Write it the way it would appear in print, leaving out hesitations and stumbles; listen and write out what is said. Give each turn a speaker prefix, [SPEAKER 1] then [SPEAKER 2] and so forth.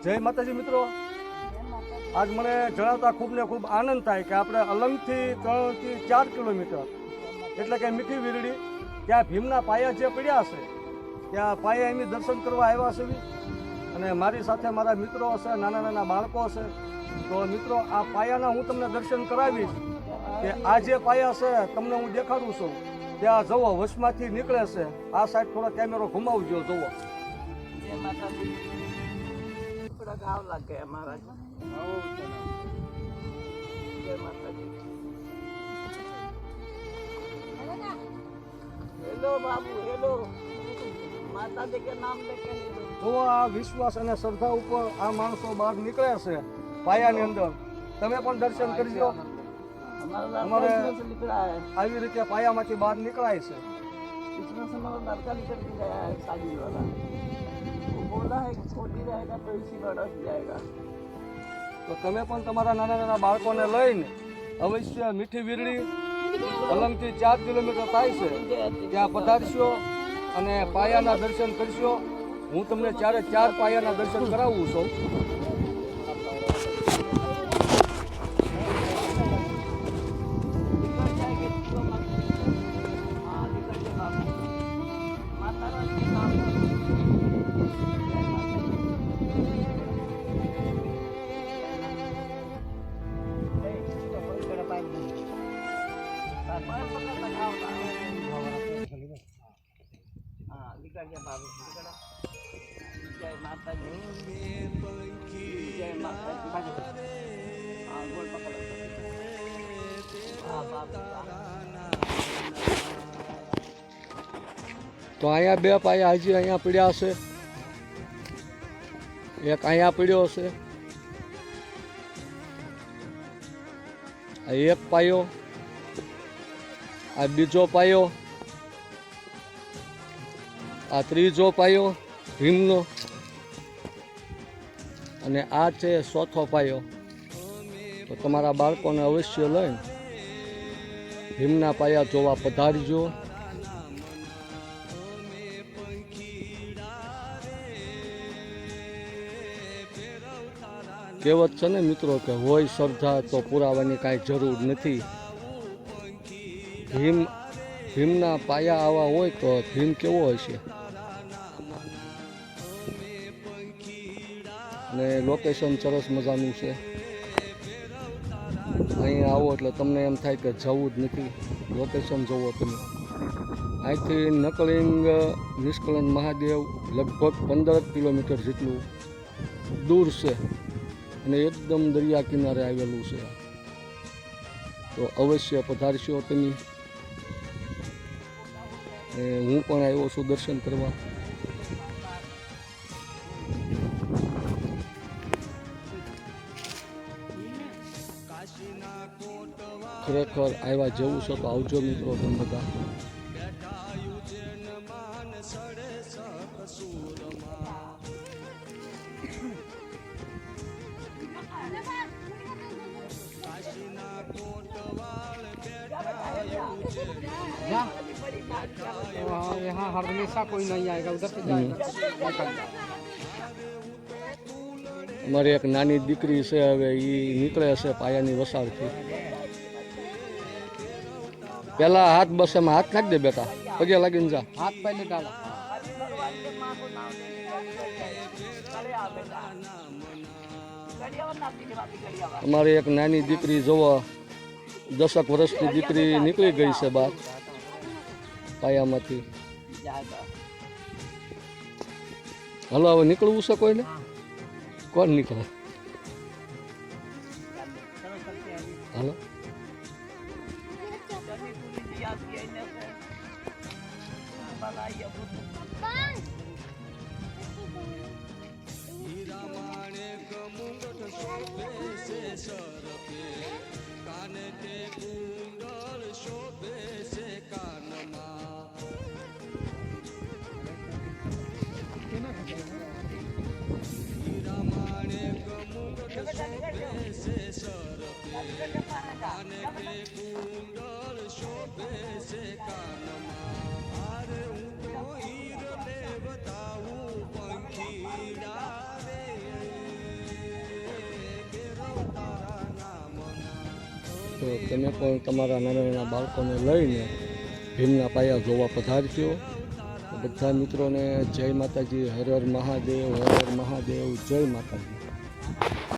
[SPEAKER 1] જય માતાજી મિત્રો, આજ મને જણાવતા ખૂબ ને ખૂબ આનંદ થાય કે આપણે અલંગથી 3 થી 4 કિલોમીટર એટલે કે મીઠી વીરડી ત્યાં ભીમના પાયા જે પડ્યા છે ત્યાં પાયા એમની દર્શન કરવા આવ્યા છે અને મારી સાથે મારા મિત્રો હશે, નાના નાના બાળકો હશે. તો મિત્રો, આ પાયાના હું તમને દર્શન કરાવીશ કે આ જે પાયા છે તમને હું દેખાડું છું. ત્યાં જુઓ, વચમાંથી નીકળે છે. આ સાઈડ થોડો કેમેરો ઘુમાવજો, જુઓ.
[SPEAKER 2] गाव लग गया महाराज। जय माता दी। हेलो बाबू, हेलो। माता दी के नाम लेके
[SPEAKER 1] તો આ વિશ્વાસ અને શ્રદ્ધા ઉપર આ માણસો બહાર નીકળે છે પાયાની અંદર. તમે પણ દર્શન કરજો. અમારે આવી રીતે પાયામાંથી બહાર નીકળાય છે.
[SPEAKER 2] इसमें से हमारा लड़का निकल के गया है शादी वाला। बोला है कि छोटी रहेगा तो इसी बड़ा हो जाएगा।
[SPEAKER 1] તો તમે પણ તમારા નાના નાના બાળકોને લઈને અવશ્ય મીઠી વીરડી અલંગથી 4 કિલોમીટર થાય છે ત્યાં પધારશો અને પાયાના દર્શન કરશો. હું તમને 4 પાયાના દર્શન કરાવું છું.
[SPEAKER 2] जय माता दी। जय माता दी। हाँ, गोल पकड़ो। हाँ, बाबू।
[SPEAKER 1] તો અહીંયા 2 પાયા હજી અહીંયા પડ્યા હશે. એક અહીંયા પડ્યો હશે. આ એક પાયો, આ બીજો પાયો, આ ત્રીજો પાયો ભીમનો, અને આ છે 4થો પાયો. તો તમારા બાળકોને અવશ્ય લઈને ભીમના પાયા જોવા પધારજો. કહેવત છે ને મિત્રો કે હોય શ્રદ્ધા તો પુરાવાની કાંઈ જરૂર નથી. ભીમના પાયા આવા હોય તો ભીમ કેવો હશે. અને લોકેશન સરસ મજાનું છે. અહીં આવો એટલે તમને એમ થાય કે જવું જ નથી. લોકેશન જોવો તમે. અહીંથી નકલિંગ નિષ્કલન મહાદેવ લગભગ 15 કિલોમીટર જેટલું દૂર છે અને એકદમ દરિયા કિનારે આવેલું છે. તો અવશ્ય પધારશો તમે. હું પણ આવ્યો છું દર્શન કરવા. ખરેખર આવ્યા જેવું છે તો આવજો મિત્રો તમે બધા.
[SPEAKER 3] यहाँ हर हमेशा कोई नहीं आएगा, उधर से जाएगा।
[SPEAKER 1] અમારી એક નાની દીકરી છે, હવે એ નીકળે છે પાયાની વસાડથી. પેલા હાથ બસ એમાં હાથ નાખ દે બેટા, પગે લાગીને જા.
[SPEAKER 3] हाथ पहले डाला।
[SPEAKER 1] અમારી એક નાની દીકરી જોવો, 10 વર્ષની દીકરી નીકળી ગઈ છે બહાર પાયામાંથી. હાલો હવે નીકળવું છે કોઈને? કોણ નીકળે? હાલો. તો તમે પણ તમારા નાના નાના બાળકોને લઈને ભીમના પાયા જોવા પધારજો. બધા મિત્રોને જય માતાજી, હર હર મહાદેવ, હર હર મહાદેવ, જય માતાજી.